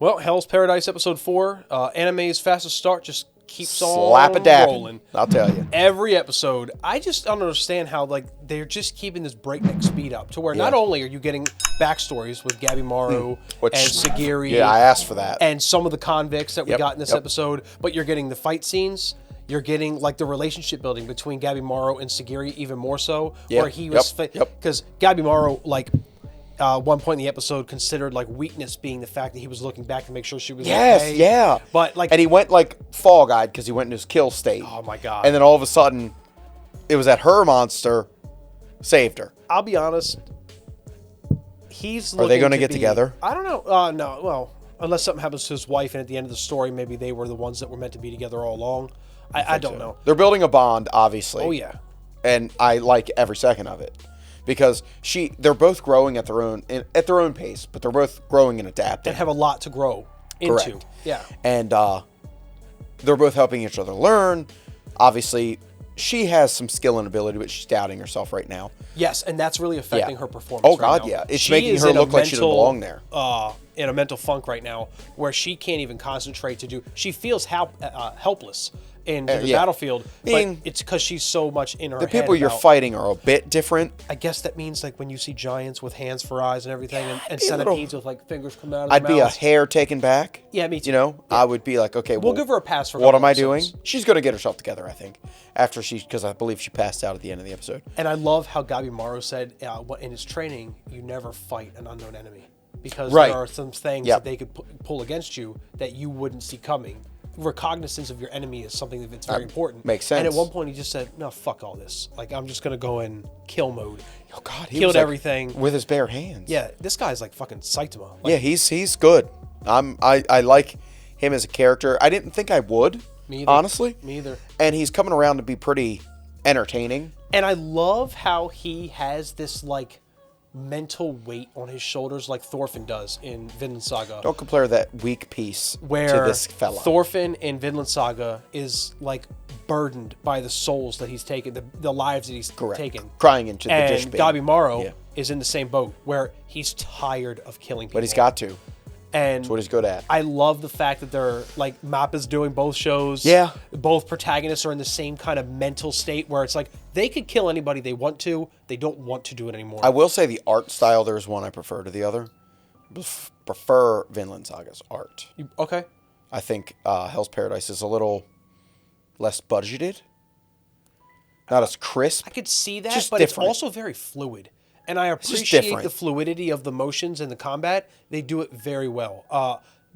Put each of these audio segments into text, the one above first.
Well, Hell's Paradise episode 4, anime's fastest start just keeps Slap a on dab. rolling. I'll tell you. Every episode, I just don't understand how they're just keeping this breakneck speed up to where not only are you getting backstories with Gabi Maru and Sagiri, Yeah, I asked for that. and some of the convicts that we got in this episode, but you're getting the fight scenes. You're getting like the relationship building between Gabi Maru and Sagiri even more so, where he was because Gabi Maru one point in the episode considered like weakness being the fact that he was looking back to make sure she was okay. Yeah. But like, and he went like Fall Guy because he went into his kill state. Oh my god! And then all of a sudden, it was that her monster saved her. I'll be honest. Are they going to get together? I don't know. No. Well, unless something happens to his wife, and at the end of the story, maybe they were the ones that were meant to be together all along. I don't know. They're building a bond, obviously. Oh yeah. And I like every second of it. Because they're both growing at their own pace, but they're both growing and adapting. And have a lot to grow into. Correct. Yeah. And they're both helping each other learn. Obviously, she has some skill and ability, but she's doubting herself right now. Yes, and that's really affecting her performance. Oh right God, now. yeah. It's making her look like she doesn't belong there. In a mental funk right now, where she can't even concentrate to do. She feels helpless in the battlefield, but it's because she's so much in her head. The people you're fighting are a bit different. I guess that means like when you see giants with hands for eyes and everything, and centipedes with like fingers coming out of their I'd be a hair taken back. Yeah, me too. You know, I would be like, okay, we'll give her a pass for what am I doing? She's going to get herself together, I think, after because I believe she passed out at the end of the episode. And I love how Gabi Maru said in his training, you never fight an unknown enemy. Because there are some things that they could pull against you that you wouldn't see coming. Recognizance of your enemy is something that's very important. Makes sense. And at one point he just said, no, fuck all this. Like, I'm just going to go in kill mode. Oh, God. He killed everything. With his bare hands. Yeah, this guy's like fucking Saitama. Yeah, he's good. I like him as a character. I didn't think I would, honestly. Me either. And he's coming around to be pretty entertaining. And I love how he has this, like, mental weight on his shoulders like Thorfinn does in Vinland Saga. Don't compare that weak piece to this fella. Thorfinn in Vinland Saga is like burdened by the souls that he's taken, the lives that he's taken. Crying into the dish bin. And Gabi Maru is in the same boat where he's tired of killing people. But he's got to. And that's what he's good at. I love the fact that they're like Mappa's doing both shows. Yeah. Both protagonists are in the same kind of mental state where it's like they could kill anybody they want to. They don't want to do it anymore. I will say the art style, there's one I prefer to the other. Prefer Vinland Saga's art. Okay. I think Hell's Paradise is a little less budgeted. Not as crisp. I could see that, just but different. It's also very fluid. And I appreciate the fluidity of the motions and the combat. They do it very well.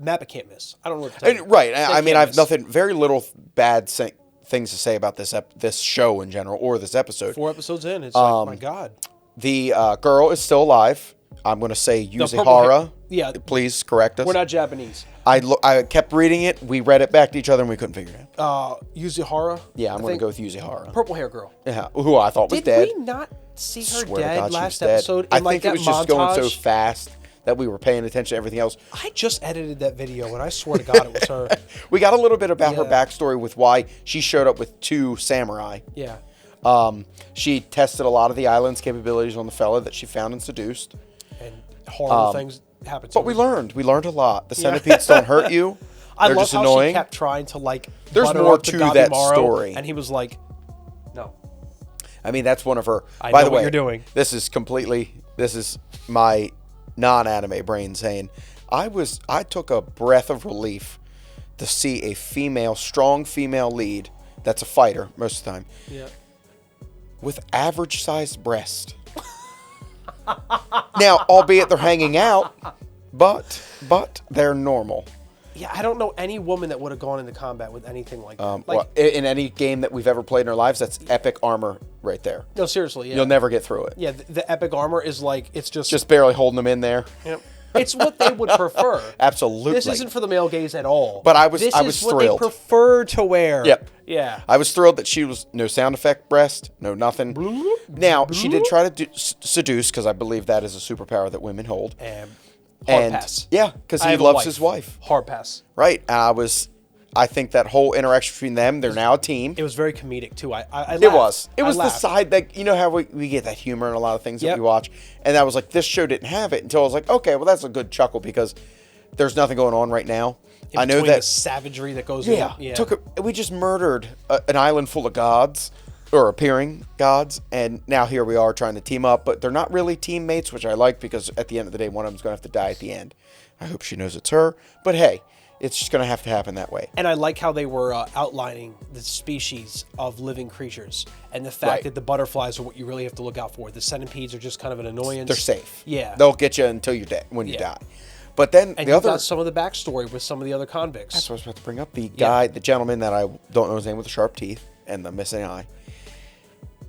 Mappa can't miss. I don't know what to tell you. Right. I mean, I have very little bad things to say about this show in general or this episode. 4 episodes in, it's like, my God. The girl is still alive. I'm going to say Yuzihara. Yeah. Please correct us. We're not Japanese. I kept reading it. We read it back to each other and we couldn't figure it out. Yuzihara? Yeah, I'm going to go with Yuzihara. Purple hair girl. Yeah, who I thought was dead. Did we not see her dead last episode? I think it was just going so fast that we were paying attention to everything else. I just edited that video and I swear to God it was her. We got a little bit about her backstory with why she showed up with 2 samurai. Yeah. She tested a lot of the island's capabilities on the fella that she found and seduced. And horrible things happened to her. But we learned a lot. The centipedes don't hurt you. I They're love just how annoying. she kept trying to like. There's more to that story, and he was like, "No." I mean, that's one of her. I By know the way, what you're doing. This is my non-anime brain saying, I took a breath of relief to see a strong female lead that's a fighter most of the time. Yeah. With average-sized breast. Now, albeit they're hanging out, but they're normal. Yeah, I don't know any woman that would have gone into combat with anything like that. Well, in any game that we've ever played in our lives, that's epic armor right there. No, seriously. Yeah. You'll never get through it. Yeah, the epic armor is like, it's just barely holding them in there. Yep. It's what they would prefer. Absolutely. This isn't for the male gaze at all. But I was this thrilled. is what they prefer to wear. Yep. Yeah. I was thrilled that she was no sound effect breast, no nothing. Now, she did try to seduce, because I believe that is a superpower that women hold. Hard pass. Yeah, because he loves his wife. Hard pass. Right. I think that whole interaction between them, they're now a team. It was very comedic, too. I laughed. It was the side that, you know how we get that humor in a lot of things that we watch. And I was like, this show didn't have it until I was like, okay, well, that's a good chuckle because there's nothing going on right now. I know that the savagery that goes on. Yeah. We just murdered an island full of gods, or appearing gods, and now here we are trying to team up, but they're not really teammates, which I like, because at the end of the day, one of them's going to have to die at the end. I hope she knows it's her, but hey, it's just going to have to happen that way. And I like how they were outlining the species of living creatures, and the fact that the butterflies are what you really have to look out for. The centipedes are just kind of an annoyance. They're safe. Yeah. They'll get you until you're dead, when you die. But then and got some of the backstory with some of the other convicts. That's what I was about to bring up. The guy, the gentleman that I don't know his name, with the sharp teeth and the missing eye.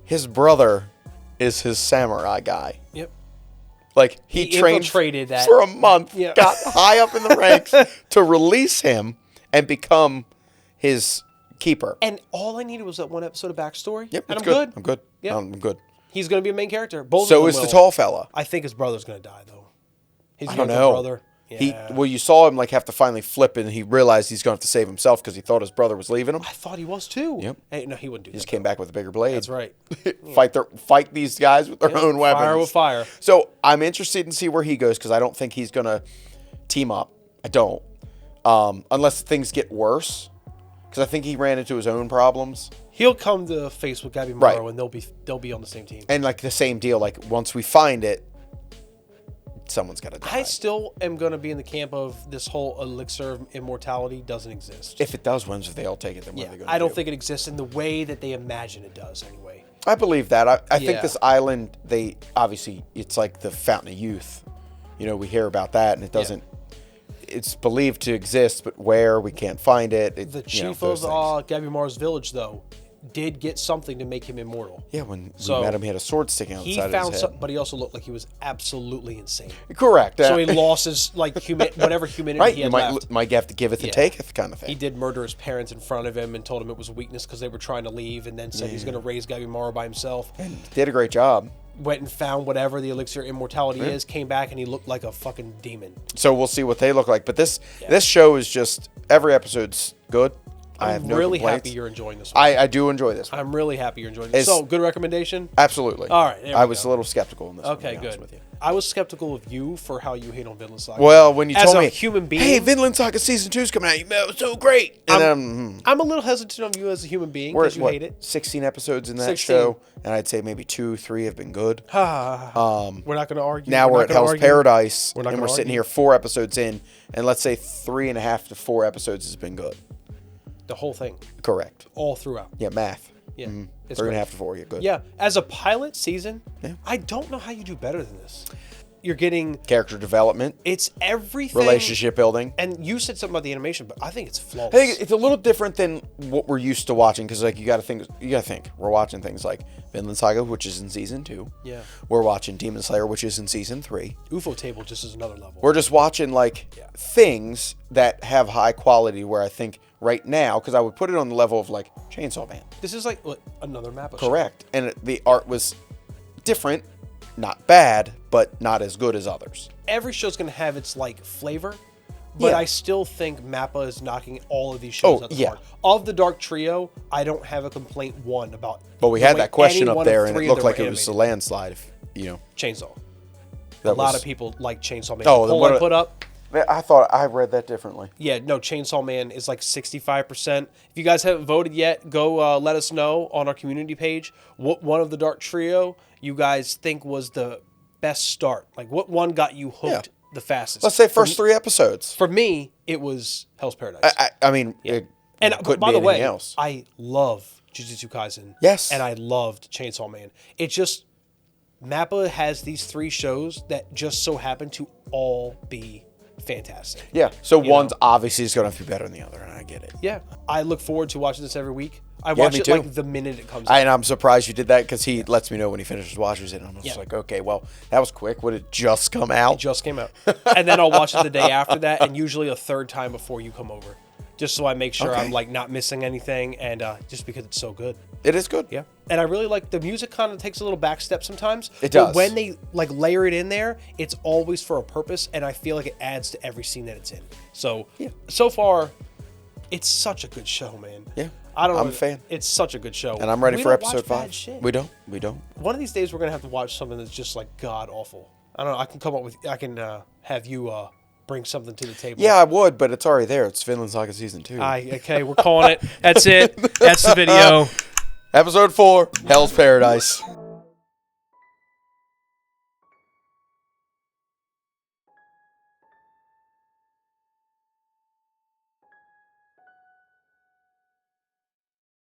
His brother is his samurai guy. Yep. Like, he trained infiltrated that for a month, got high up in the ranks to release him and become his keeper. And all I needed was that one episode of backstory. Yep, and I'm good. I'm good. Yep. I'm good. He's going to be a main character. Both so of them is will. the tall fella. I think his brother's going to die, though. His I don't know. brother. Yeah. You saw him like have to finally flip, and he realized he's going to have to save himself because he thought his brother was leaving him. I thought he was too. Yep. Hey, no, he wouldn't do that. He just came back with a bigger blade. That's right. Fight these guys with their own weapons. Fire with fire. So I'm interested to see where he goes, because I don't think he's going to team up. I don't. Unless things get worse, because I think he ran into his own problems. He'll come to face with Gabi Morrow, and they'll be on the same team. And like the same deal, like once we find it, someone's got to die. I still am going to be in the camp of this whole elixir of immortality doesn't exist. If it does, once they all take it, then what are they going to do? I don't think it exists in the way that they imagine it does, anyway. I believe that. I think this island, it's like the Fountain of Youth. You know, we hear about that, and it doesn't. It's believed to exist, but where we can't find it. The chief of Gabi Morrow's village, though, did get something to make him immortal. Yeah, when we met him, he had a sword sticking out the side of his head. But he also looked like he was absolutely insane. Correct. So he lost his whatever humanity he had left. Might have to giveth and taketh kind of thing. He did murder his parents in front of him and told him it was weakness because they were trying to leave, and then said he's going to raise Gabi Morrow by himself. And did a great job. Went and found whatever the elixir immortality is, came back, and he looked like a fucking demon. So we'll see what they look like. But this show is just, every episode's good. I have no really complaints. happy you're enjoying this one. I do enjoy this one. I'm really happy you're enjoying this. So, good recommendation? Absolutely. All right. I was a little skeptical in this one. Okay, good. With you. I was skeptical of you for how you hate on Vinland Saga. Well, when you told me, as a human being, hey, Vinland Saga Season 2 is coming out, it was so great. And I'm a little hesitant on you as a human being because you hate it. 16 episodes in that show, and I'd say maybe 2, 3 have been good. We're not going to argue. Now we're at Hell's Paradise, and we're sitting here 4 episodes in, and let's say 3.5 to 4 episodes has been good. The whole thing. Correct. All throughout. Yeah, math. Yeah. 3.5 to 4, you're good. Yeah. As a pilot season, I don't know how you do better than this. You're getting character development. It's everything. Relationship building. And you said something about the animation, but I think it's flawless. I think it's a little different than what we're used to watching, because like you got to think. We're watching things like Vinland Saga, which is in season 2. Yeah. We're watching Demon Slayer, which is in season 3. UFO Table just is another level. We're just watching things that have high quality. Where I think right now, because I would put it on the level of like Chainsaw Man. This is like another map. Correct, and the art was different. Not bad, but not as good as others. Every show's going to have its flavor, but I still think Mappa is knocking all of these shows out the park. Of the Dark Trio, I don't have a complaint about. But we had that question up there, and it looked like it was a landslide. Chainsaw. A lot of people like Chainsaw Man. Oh, the put up. I thought I read that differently. Yeah, no, Chainsaw Man is like 65%. If you guys haven't voted yet, go let us know on our community page what one of the Dark Trio you guys think was the best start. Like, what one got you hooked the fastest? Let's say first 3 episodes. For me, it was Hell's Paradise. I mean, it couldn't by be the way, anything else. I love Jujutsu Kaisen. Yes. And I loved Chainsaw Man. It just, Mappa has these 3 shows that just so happen to all be fantastic. Yeah. So one's obviously is going to have to be better than the other, and I get it. Yeah. I look forward to watching this every week. I watch it like the minute it comes out. And I'm surprised you did that, because he lets me know when he finishes watching it. And I'm just like, okay, well, that was quick. Would it just come out? It just came out. And then I'll watch it the day after that, and usually a third time before you come over. Just so I make sure I'm not missing anything, and just because it's so good. It is good. Yeah. And I really like the music. Kind of takes a little back step sometimes. It does. But when they layer it in there, it's always for a purpose, and I feel like it adds to every scene that it's in. So so far, it's such a good show, man. Yeah. I'm a fan. It's such a good show. And I'm ready for episode 5. We don't. One of these days, we're going to have to watch something that's just god awful. I don't know. I can come up with, I can have you bring something to the table. Yeah, I would, but it's already there. It's Vinland Saga Season 2. Okay, we're calling it. That's it. That's the video. Episode 4, Hell's Paradise.